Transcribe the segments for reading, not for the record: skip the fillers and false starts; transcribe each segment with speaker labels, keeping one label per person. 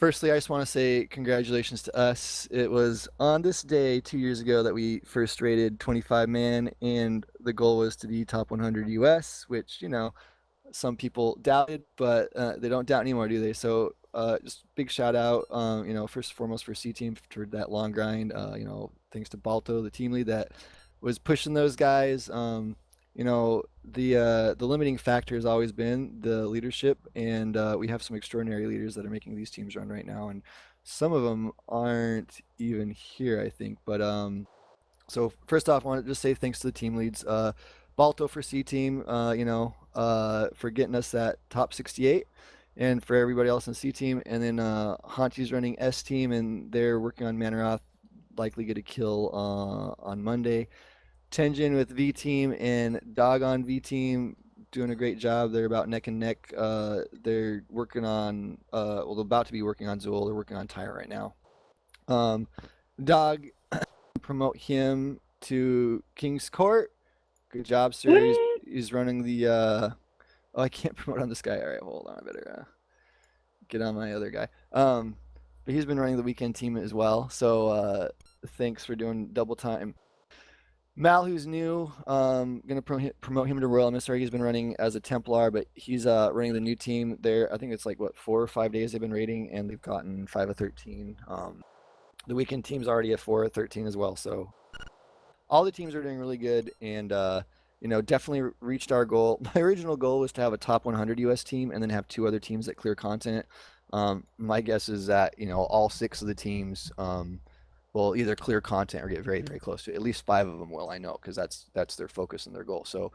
Speaker 1: Firstly, I just want to say congratulations to us. It was on this day 2 years ago that we first rated 25 man, and the goal was to be top 100 US, which, some people doubted, but they don't doubt anymore, do they? So just big shout out, first and foremost for C Team for that long grind. Thanks to Balto, the team lead that was pushing those guys. The limiting factor has always been the leadership, and we have some extraordinary leaders that are making these teams run right now, and some of them aren't even here, I think. But so first off, I want to just say thanks to the team leads, Balto for C Team, for getting us that top 68, and for everybody else in C Team, and then Hanchi's running S Team, and they're working on Manaroth, likely get a kill on Monday. Tenjin with V Team and Dog on V Team doing a great job. They're about neck and neck. They're working on, they're about to be working on Zool. They're working on Tyre right now. Dog, promote him to King's Court. Good job, sir. He's running the. I can't promote on this guy. All right, hold on. I better get on my other guy. But he's been running the weekend team as well. So thanks for doing double time. Mal, who's new, gonna promote him to Royal Emissary. He's been running as a Templar, but he's running the new team there. I think it's like 4 or 5 days they've been raiding, and they've gotten 5 of 13. The weekend team's already at 4 of 13 as well. So all the teams are doing really good, and definitely reached our goal. My original goal was to have a top 100 US team and then have 2 other teams that clear continent. My guess is that all 6 of the teams will either clear content or get very, very close to it. At least 5 of them will, I know, because that's their focus and their goal. So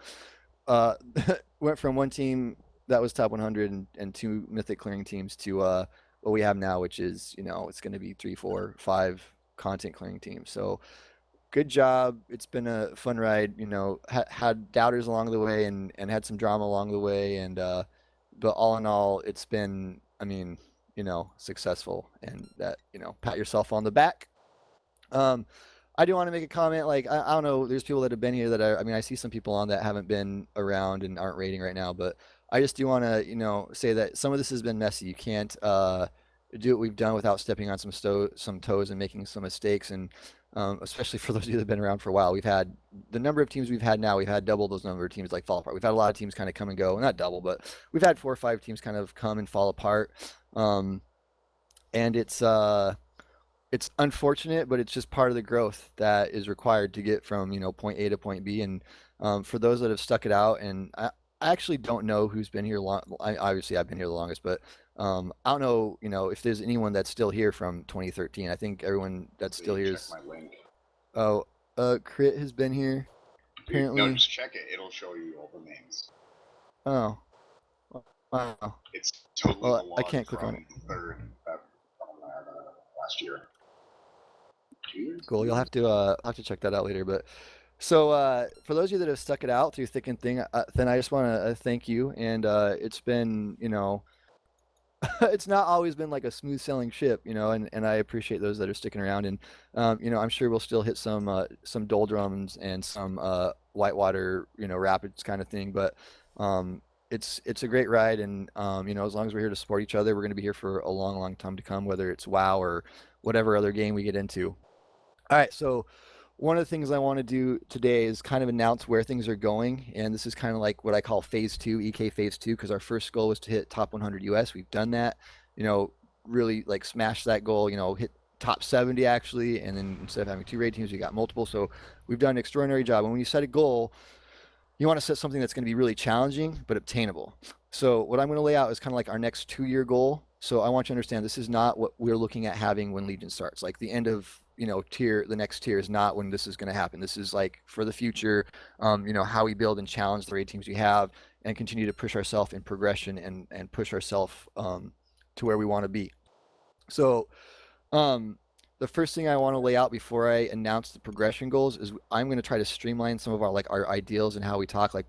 Speaker 1: went from one team that was top 100 and 2 mythic clearing teams to what we have now, which is, it's going to be 3, 4, 5 content clearing teams. So good job. It's been a fun ride. Had doubters along the way and had some drama along the way. And but all in all, it's been, successful, and that, pat yourself on the back. I do want to make a comment. Like, I don't know, there's people that have been here that I see some people on that haven't been around and aren't rating right now, but I just do want to, say that some of this has been messy. You can't do what we've done without stepping on some toes and making some mistakes. And especially for those of you that have been around for a while, we've had the number of teams we've had now, we've had double those number of teams like fall apart. We've had a lot of teams kind of come and go, well, not double, but we've had 4 or 5 teams kind of come and fall apart. And it's unfortunate, but it's just part of the growth that is required to get from, point A to point B. And for those that have stuck it out, and I actually don't know who's been here long. Obviously, I've been here the longest, but I don't know, if there's anyone that's still here from 2013. I think everyone that's still here is. Oh, Crit has been here. Apparently.
Speaker 2: No, just check it. It'll show you all the names.
Speaker 1: Oh. Wow.
Speaker 2: It's totally
Speaker 1: I can't click on it.
Speaker 2: Last year.
Speaker 1: Cool. You'll have to check that out later. But so for those of you that have stuck it out through thick and thin, I just want to thank you. And it's been, it's not always been like a smooth sailing ship, and I appreciate those that are sticking around. And I'm sure we'll still hit some doldrums and some whitewater, rapids kind of thing. But it's a great ride, and as long as we're here to support each other, we're going to be here for a long, long time to come, whether it's WoW or whatever other game we get into. All right, so one of the things I want to do today is kind of announce where things are going, and this is kind of like what I call phase 2, EK phase 2, because our first goal was to hit top 100 US. We've done that, really like smash that goal, hit top 70 actually, and then instead of having 2 raid teams, we got multiple. So we've done an extraordinary job. And when you set a goal, you want to set something that's going to be really challenging but obtainable. So what I'm going to lay out is kind of like our next 2-year goal. So I want you to understand this is not what we're looking at having when Legion starts. Like the end of the next tier is not when this is going to happen. This is like for the future, how we build and challenge the raid teams we have and continue to push ourselves in progression and push ourselves to where we want to be. So the first thing I want to lay out before I announce the progression goals is I'm going to try to streamline some of our ideals and how we talk. Like,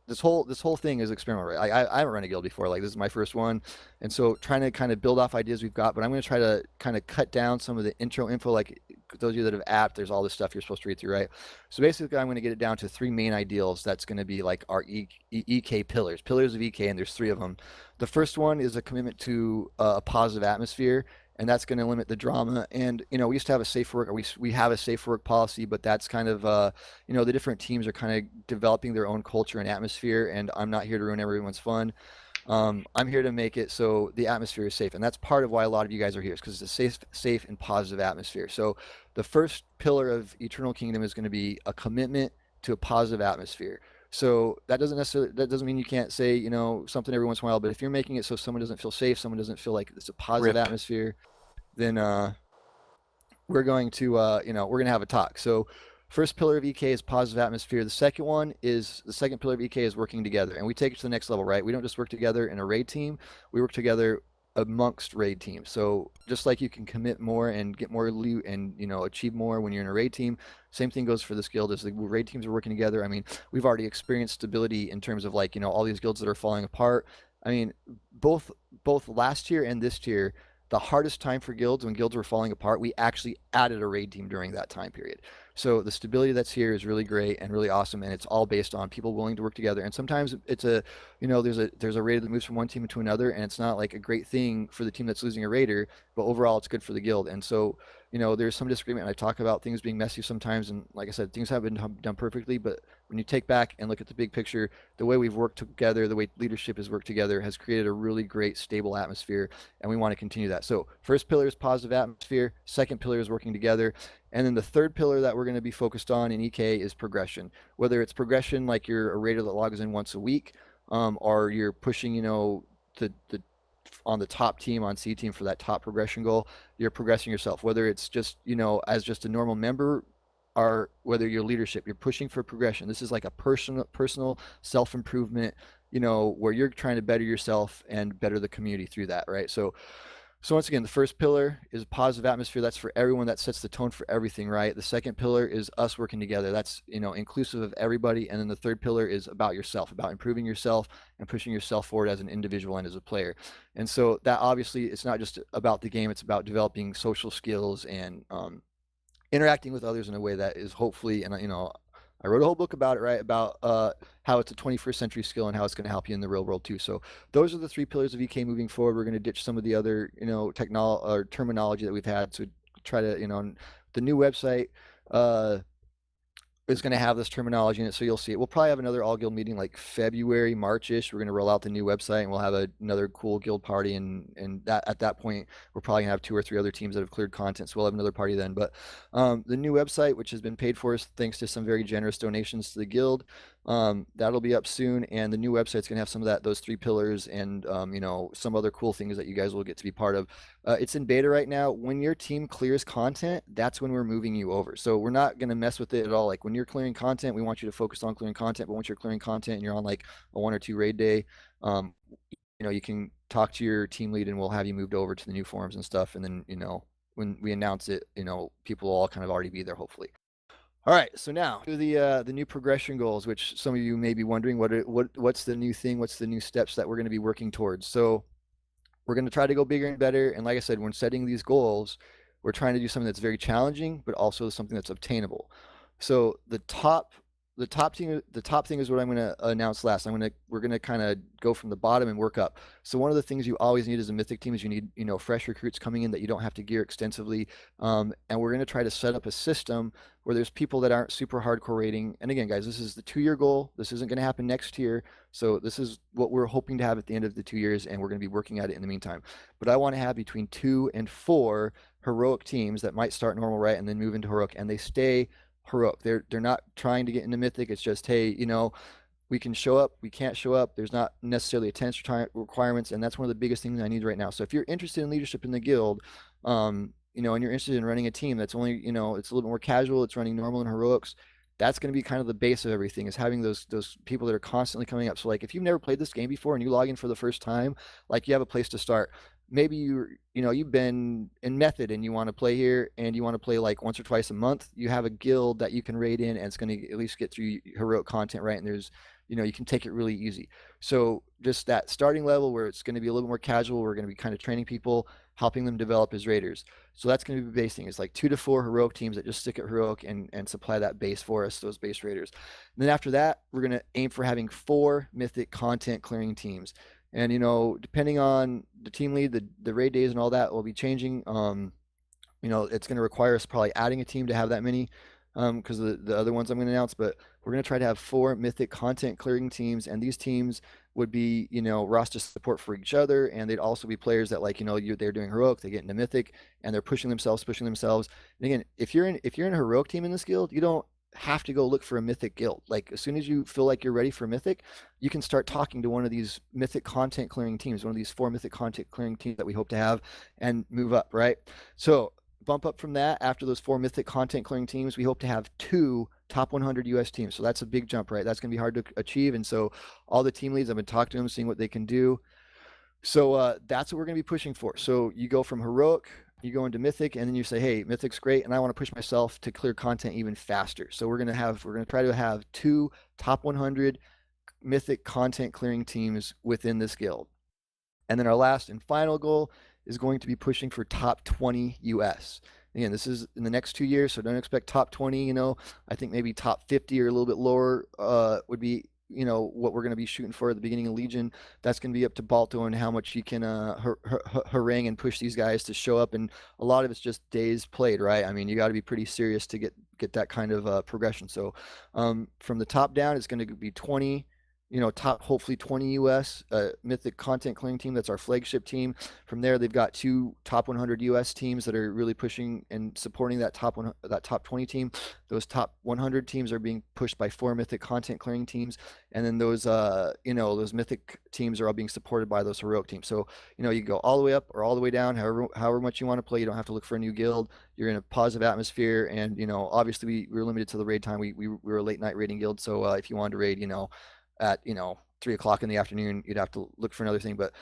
Speaker 1: this whole thing is experimental, right? I haven't run a guild before. Like, this is my first one, and so trying to kind of build off ideas we've got. But I'm going to try to kind of cut down some of the intro info, like those of you that have app, there's all this stuff you're supposed to read through, right? So basically, I'm going to get it down to 3 main ideals. That's going to be like our EK pillars of EK, and there's 3 of them. The first one is a commitment to a positive atmosphere, and that's going to limit the drama. And we used to have a safe work, or we have a safe work policy, but that's kind of the different teams are kind of developing their own culture and atmosphere, and I'm not here to ruin everyone's fun. I'm here to make it so the atmosphere is safe, and that's part of why a lot of you guys are here, is because it's a safe and positive atmosphere. So the first pillar of Eternal Kingdom is going to be a commitment to a positive atmosphere. So that doesn't mean you can't say something every once in a while, but if you're making it so someone doesn't feel safe, someone doesn't feel like it's a positive
Speaker 3: Rip.
Speaker 1: atmosphere, then we're going to have a talk. So first pillar of EK is positive atmosphere. The second pillar of EK is working together, and we take it to the next level, right? We don't just work together in a raid team. We work together amongst raid teams. So just like you can commit more and get more loot and achieve more when you're in a raid team, same thing goes for this guild. As the raid teams are working together, I mean, we've already experienced stability in terms of all these guilds that are falling apart. I mean, both last tier and this tier, the hardest time for guilds, when guilds were falling apart, we actually added a raid team during that time period. So the stability that's here is really great and really awesome, and it's all based on people willing to work together. And sometimes it's there's a raider that moves from one team to another, and it's not like a great thing for the team that's losing a raider, but overall it's good for the guild. And so there's some disagreement. I talk about things being messy sometimes, and like I said, things haven't been done perfectly, but when you take back and look at the big picture, the way we've worked together, the way leadership has worked together, has created a really great, stable atmosphere, and we want to continue that. So first pillar is positive atmosphere. Second pillar is working together. And then the third pillar that we're going to be focused on in EK is progression. Whether it's progression like you're a raider that logs in once a week, or you're pushing, on the top team, on C team, for that top progression goal, you're progressing yourself. Whether it's just, as just a normal member, or whether you're leadership, you're pushing for progression. This is like a personal self-improvement, where you're trying to better yourself and better the community through that, right? So once again, the first pillar is a positive atmosphere. That's for everyone. That sets the tone for everything, right? The second pillar is us working together. That's, inclusive of everybody. And then the third pillar is about yourself, about improving yourself and pushing yourself forward as an individual and as a player. And so that obviously, it's not just about the game. It's about developing social skills and interacting with others in a way that is hopefully, and I wrote a whole book about it, right? About how it's a 21st century skill and how it's going to help you in the real world too. So those are the 3 pillars of EK moving forward. We're going to ditch some of the other, technology or terminology that we've had to try to, the new website is going to have this terminology in it, so you'll see it. We'll probably have another all guild meeting like February, March-ish. We're going to roll out the new website, and we'll have another cool guild party, and that at that point we're probably going to have 2 or 3 other teams that have cleared content, so we'll have another party then. But the new website, which has been paid for thanks to some very generous donations to the guild, that'll be up soon, and the new website's going to have some of those 3 pillars and some other cool things that you guys will get to be part of. It's in beta right now. When your team clears content, that's when we're moving you over. So we're not going to mess with it at all. Like when you're clearing content, we want you to focus on clearing content. But once you're clearing content and you're on like a 1 or 2 raid day, you can talk to your team lead and we'll have you moved over to the new forums and stuff. And then, when we announce it, people will all kind of already be there, hopefully. All right, so now to the new progression goals, which some of you may be wondering what's the new thing, what's the new steps that we're going to be working towards. So we're going to try to go bigger and better. And like I said, when setting these goals, we're trying to do something that's very challenging, but also something that's obtainable. So the top thing is what I'm going to announce last. We're going to kind of go from the bottom and work up. So one of the things you always need as a mythic team is you need, fresh recruits coming in that you don't have to gear extensively. And we're going to try to set up a system where there's people that aren't super hardcore rating. And again, guys, this is the 2-year goal. This isn't going to happen next year. So this is what we're hoping to have at the end of the 2 years, and we're going to be working at it in the meantime. But I want to have between 2 and 4 heroic teams that might start normal, right, and then move into heroic, and they stay heroic. They're not trying to get into mythic. It's just, hey, we can show up, we can't show up. There's not necessarily attendance requirements, and that's one of the biggest things I need right now. So if you're interested in leadership in the guild, and you're interested in running a team that's only, it's a little bit more casual, it's running normal and heroics, that's going to be kind of the base of everything, is having those people that are constantly coming up. So like if you've never played this game before and you log in for the first time, like you have a place to start. Maybe you've been in method and you want to play here and you want to play like once or twice a month. You have a guild that you can raid in, and it's going to at least get through heroic content, right? And there's you can take it really easy. So just that starting level where it's going to be a little more casual, we're going to be kind of training people, helping them develop as raiders. So that's going to be the base thing. It's like 2 to 4 heroic teams that just stick at heroic and supply that base for us, those base raiders. And then after that, we're going to aim for having 4 mythic content clearing teams. And depending on the team lead, the raid days and all that will be changing. It's going to require us probably adding a team to have that many, because the other ones I'm going to announce. But we're going to try to have 4 mythic content clearing teams, and these teams would be roster support for each other, and they'd also be players that they're doing heroic, they get into mythic, and they're pushing themselves. And again, if you're in a heroic team in this guild, you don't have to go look for a mythic guild. Like as soon as you feel like you're ready for mythic, you can start talking to one of these mythic content clearing teams, one of these 4 mythic content clearing teams that we hope to have, and move up, right? So bump up from that. After those 4 mythic content clearing teams, we hope to have 2 top 100 US teams. So that's a big jump, right? That's going to be hard to achieve. And so all the team leads, I've been talking to them, seeing what they can do. So that's what we're going to be pushing for. So you go from heroic, you go into mythic, and then you say, hey, mythic's great, and I want to push myself to clear content even faster. So we're going to try to have 2 top 100 mythic content clearing teams within this guild. And then our last and final goal is going to be pushing for top 20 US. Again, this is in the next 2 years, so don't expect top 20. I think maybe top 50 or a little bit lower would be what we're going to be shooting for at the beginning of Legion. That's going to be up to Balto and how much he can harangue and push these guys to show up. And a lot of it's just days played, right? I mean, you got to be pretty serious to get that kind of progression. So from the top down, it's going to be 20. Top hopefully 20 US mythic content clearing team. That's our flagship team. From there, they've got 2 top 100 US teams that are really pushing and supporting that top 20 team. Those top 100 teams are being pushed by 4 mythic content clearing teams, and then those those mythic teams are all being supported by those heroic teams. So you can go all the way up or all the way down, however much you want to play. You don't have to look for a new guild. You're in a positive atmosphere, and obviously we're limited to the raid time. We were a late night raiding guild, so if you wanted to raid, at 3 o'clock in the afternoon, you'd have to look for another thing. But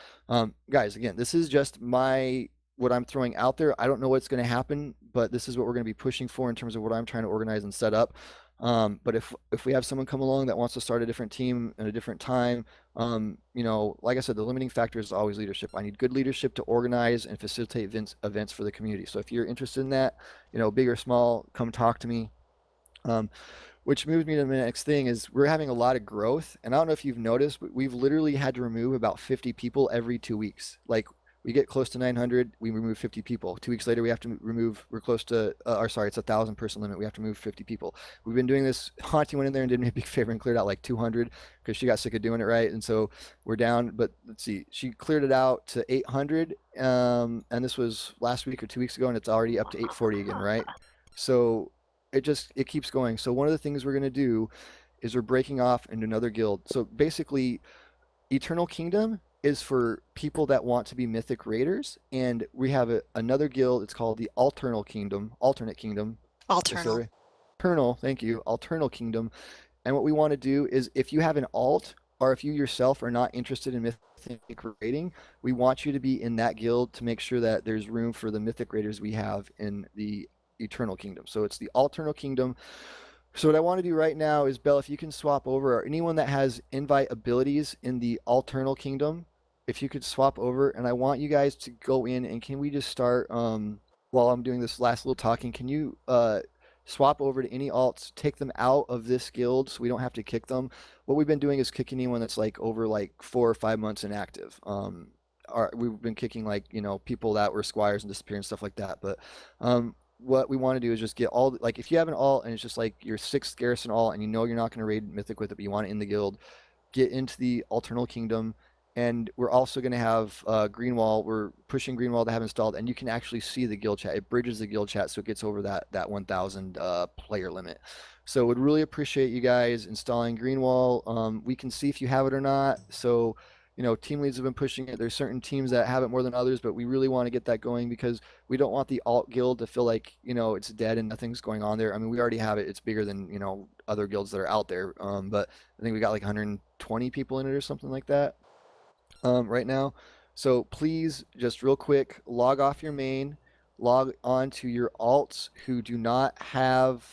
Speaker 1: guys, again, this is just what I'm throwing out there. I don't know what's going to happen, but this is what we're going to be pushing for in terms of what I'm trying to organize and set up. But if we have someone come along that wants to start a different team at a different time, like I said, the limiting factor is always leadership. I need good leadership to organize and facilitate events for the community. So if you're interested in that, big or small, come talk to me. Which moves me to the next thing is we're having a lot of growth. And I don't know if you've noticed, but we've literally had to remove about 50 people every 2 weeks. Like we get close to 900, we remove 50 people. 2 weeks later, we have to we're close to, it's 1,000 person limit. We have to move 50 people. We've been doing this. Haunty went in there and did me a big favor and cleared out like 200 because she got sick of doing it, right? And so we're down, but let's see, she cleared it out to 800. And this was last week or 2 weeks ago, and it's already up to 840 again, right? So it keeps going. So one of the things we're going to do is we're breaking off into another guild. So basically, Eternal Kingdom is for people that want to be mythic raiders, and we have another guild. It's called the Alternal Kingdom. Alternal, thank you. Alternal Kingdom. And what we want to do is, if you have an alt, or if you yourself are not interested in mythic raiding, we want you to be in that guild to make sure that there's room for the mythic raiders we have in the Eternal Kingdom. So it's the Alternal Kingdom. So what I want to do right now is, Belle, if you can swap over, or anyone that has invite abilities in the Alternal Kingdom, if you could swap over, and I want you guys to go in, and can we just start, while I'm doing this last little talking, can you swap over to any alts, take them out of this guild so we don't have to kick them. What we've been doing is kicking anyone that's like over like 4 or 5 months inactive. We've been kicking like, people that were squires and disappear and stuff like that. But what we want to do is just get all, like, if you have an alt and it's just like your 6th garrison alt and you're not going to raid mythic with it, but you want it in the guild, get into the Alternal Kingdom. And we're also going to have Greenwall. We're pushing Greenwall to have installed, and you can actually see the guild chat. It bridges the guild chat, so it gets over that 1,000 player limit. So would really appreciate you guys installing Greenwall. We can see if you have it or not. So, team leads have been pushing it. There's certain teams that have it more than others, but we really want to get that going because we don't want the alt guild to feel like, it's dead and nothing's going on there. I mean, we already have it. It's bigger than, other guilds that are out there. But I think we got like 120 people in it or something like that. Right now. So please, just real quick, log off your main, log on to your alts who do not have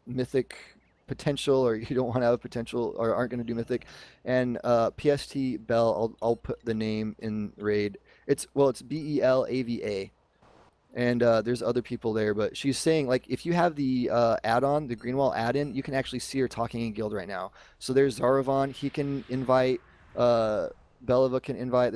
Speaker 1: mythic potential, or you don't want to have potential, or aren't going to do Mythic. And PST Bell, I'll put the name in raid. It's BELAVA. And there's other people there, but she's saying, like, if you have the add-on, the Greenwall add-in, you can actually see her talking in guild right now. So there's Zaravan, he can invite, Belova can invite.